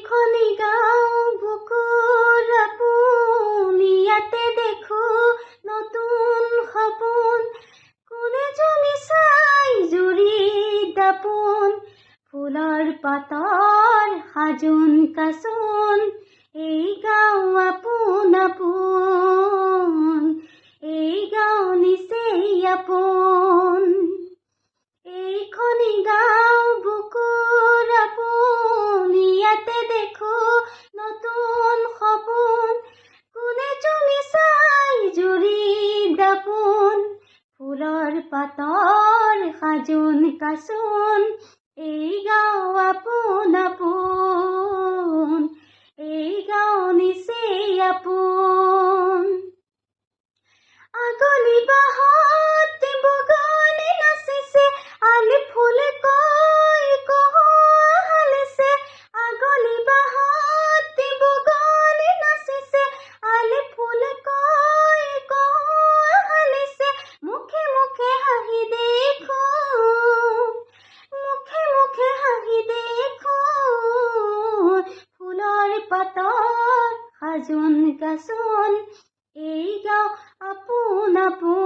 এইখনি গাঁও বুকুৰ আপোন, ইয়াতে দেখো নতুন সপোন। কোনে জুমি চাই জুৰি দাপোন, ফুলৰ পাতৰ সাজোন কাচোন। এই গাঁও আপোন আপোন, এই গাঁও নিচেই আপোন। এইখনি গাঁও বুকুৰ আপোন, ইয়াতে দেখো নতুন সপোন। কোনে জুমি চাই জুৰি দাপোন, ফুলৰ পাতৰ সাজোন কাচোন। এই গাঁও আপোন আপোন, এই গাঁও নিচেই আপোন। আগলি বাঁহত বগলী নাচিছে, আলি ফুল কৈ কহুৱা হালিছে। আগলি বাঁহত বগলী নাচিছে, আলি ফুল কৈ কহুৱা হালিছে। মুখে মুখে হাঁহি দেখো, মুখে মুখে হাঁহি দেখো, ফুলৰ পাতৰ সাজোন কাচোন। এই গাঁও আপোন আপোন।